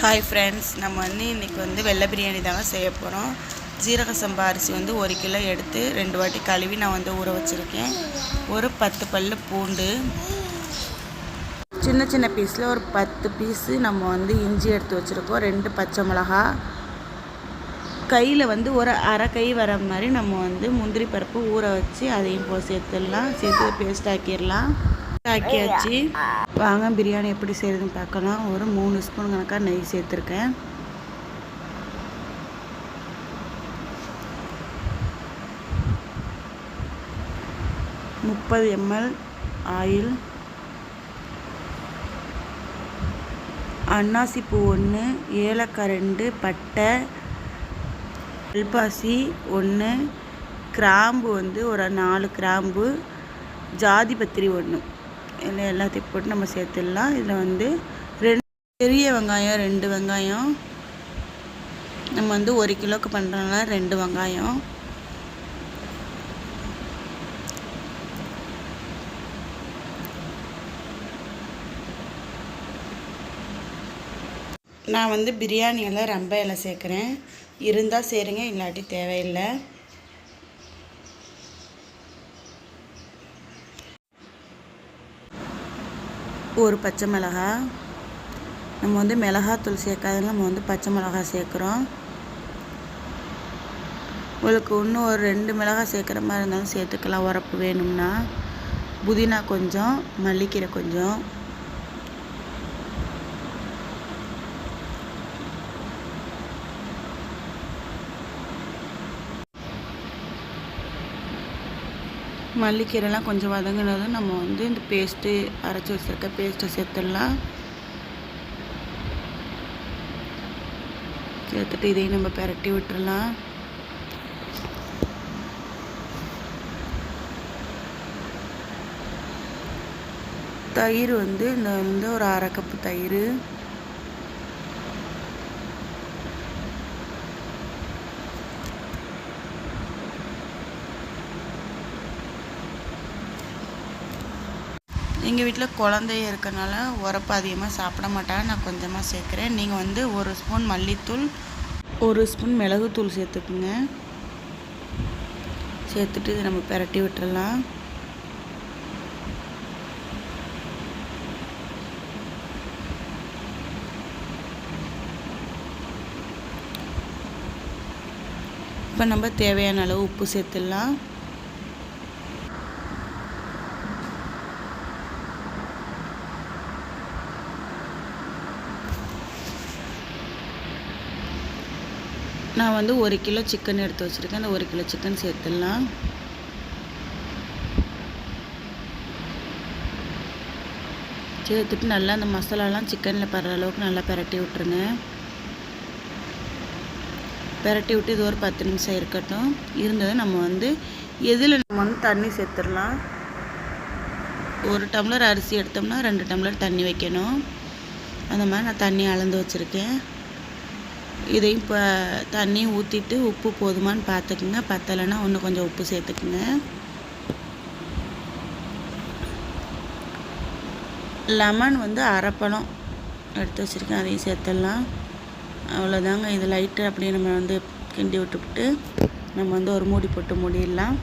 Hi friends, நம்ம இன்றைக்கி வெள்ளை பிரியாணி தாங்க செய்ய போகிறோம். ஜீரக சம்பா அரிசி 1 கிலோ எடுத்து 2 வாட்டி கழுவி நான் ஊற வச்சுருக்கேன். ஒரு 10 பல் பூண்டு, சின்ன சின்ன பீஸில் ஒரு 10 பீஸு நம்ம இஞ்சி எடுத்து வச்சுருக்கோம். 2 பச்சை மிளகா, கையில் ஒரு அரை கை வர மாதிரி நம்ம முந்திரி பருப்பு ஊற வச்சு அதையும் சேர்த்துடலாம். சேர்த்து பேஸ்ட் ஆக்கிடலாம். ஆக்கியாச்சு. வாங்க பிரியாணி எப்படி செய்கிறதுன்னு பார்க்கலாம். ஒரு 3 ஸ்பூன் கணக்காக நெய் சேர்த்துருக்கேன். முப்பது ml ஆயில், அன்னாசி பூ 1, ஏலக்காய் 2, பட்டை, கல்பாசி 1, கிராம்பு ஒரு 4 கிராம்பு, ஜாதி பத்திரி 1, இதில் எல்லாத்தையும் போட்டு நம்ம சேர்த்துடலாம். இதில் 2 பெரிய வெங்காயம், 2 வெங்காயம், நம்ம 1 கிலோவுக்கு பண்ணுறதுனால 2 வெங்காயம், நான் பிரியாணி எல்லாம் ரொம்ப இலை சேர்க்குறேன். இருந்தால் சேருங்க, இல்லாட்டி தேவையில்லை. ஒரு பச்சை மிளகாய், நம்ம மிளகாத்தூள் சேர்க்காதனால நம்ம பச்சை மிளகாய் சேர்க்குறோம். உங்களுக்கு இன்னும் ஒரு 2 மிளகாய் சேர்க்குற மாதிரி இருந்தாலும் சேர்த்துக்கலாம், உரப்பு வேணும்னா. புதினா கொஞ்சம், மல்லிக்கீரை கொஞ்சம், மல்லிக்கீரைலாம் கொஞ்சம் வதங்கினதும் நம்ம இந்த பேஸ்ட்டு அரைச்சி வச்சுருக்க பேஸ்ட்டை சேர்த்துடலாம். சேர்த்துட்டு இதையும் நம்ம பிரட்டி விட்டுடலாம். தயிர் இந்த ஒரு அரை கப்பு தயிர், எங்கள் வீட்டில் குழந்தைய இருக்கனால உரப்பு அதிகமாக சாப்பிட மாட்டாங்க. நான் கொஞ்சமாக சேர்க்குறேன். நீங்கள் 1 ஸ்பூன் மல்லித்தூள், 1 ஸ்பூன் மிளகுத்தூள் சேர்த்துக்குங்க. சேர்த்துட்டு இதை நம்ம பிரட்டி விட்டுறலாம். இப்போ நம்ம தேவையான அளவு உப்பு சேர்த்துடலாம். நான் 1 கிலோ சிக்கன் எடுத்து வச்சுருக்கேன். அந்த 1 கிலோ சிக்கன் சேர்த்துடலாம். சேர்த்துட்டு நல்லா அந்த மசாலாலாம் சிக்கனில் படுற அளவுக்கு நல்லா பிரட்டி விட்டுருங்க. பிரட்டி விட்டு இது ஒரு 10 நிமிஷம் இருக்கட்டும். இருந்தது நம்ம எதில் நம்ம தண்ணி சேர்த்துடலாம். 1 டம்ளர் அரிசி எடுத்தோம்னா 2 டம்ளர் தண்ணி வைக்கணும். அந்த மாதிரி நான் தண்ணி அளந்து வச்சுருக்கேன். இதையும் இப்போ தண்ணி ஊற்றிட்டு உப்பு போதுமான்னு பார்த்துக்குங்க. பத்தலைன்னா இன்னும் கொஞ்சம் உப்பு சேர்த்துக்குங்க. லெமன் அரை பழம் எடுத்து வச்சுருக்கேன், அதையும் சேர்த்துடலாம். அவ்வளோதாங்க. இது லைட்டு அப்படியே நம்ம கிண்டி விட்டுவிட்டு நம்ம ஒரு மூடி போட்டு மூடிடலாம்.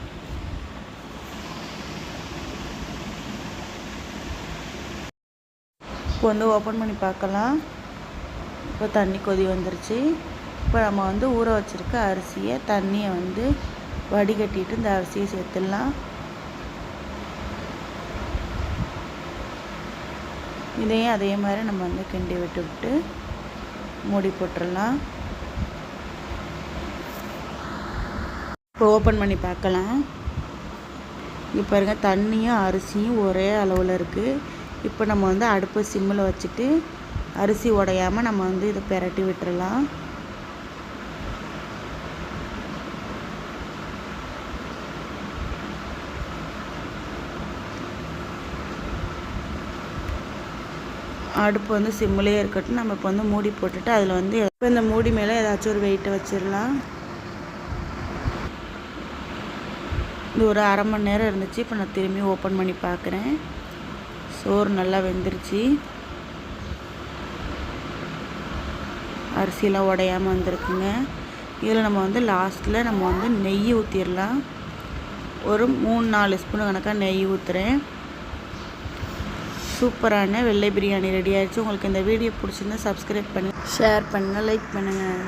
இப்போ ஓப்பன் பண்ணி பார்க்கலாம். இப்போ தண்ணி கொதி வந்துருச்சு. இப்போ நம்ம ஊற வச்சுருக்க அரிசியை தண்ணியை வடிகட்டிட்டு இந்த அரிசியை சேர்த்துடலாம். இதையும் அதே மாதிரி நம்ம கிண்டி விட்டு மூடி போட்டுடலாம். இப்போ ஓப்பன் பண்ணி பார்க்கலாம். இப்போ பாருங்க, தண்ணியும் அரிசியும் ஒரே அளவில் இருக்குது. இப்போ நம்ம அடுப்பு சிம்மில் வச்சுட்டு அரிசி உடையாமல் நம்ம இதை பிரட்டி விட்டுறலாம். அடுப்பு சிம்மிலே இருக்கட்டும். நம்ம இப்போ மூடி போட்டுட்டு அதில் இப்போ இந்த மூடி மேலே ஏதாச்சும் ஒரு வெயிட்டை வச்சிடலாம். இது ஒரு அரை மணி நேரம் இருந்துச்சு. இப்போ நான் திரும்பி ஓப்பன் பண்ணி பார்க்குறேன். சோறு நல்லா வெந்துருச்சு. அரிசியெல்லாம் உடையாமல் வந்திருக்குங்க. இதில் நம்ம வந்து லாஸ்ட்டில் நம்ம வந்து நெய் ஊற்றிடலாம். ஒரு 3-4 ஸ்பூன் கணக்காக நெய் ஊற்றுறேன். சூப்பரான வெள்ளை பிரியாணி ரெடி ஆகிடுச்சு. உங்களுக்கு இந்த வீடியோ பிடிச்சிருந்தா சப்ஸ்கிரைப் பண்ணுங்கள், ஷேர் பண்ணுங்கள், லைக் பண்ணுங்கள்.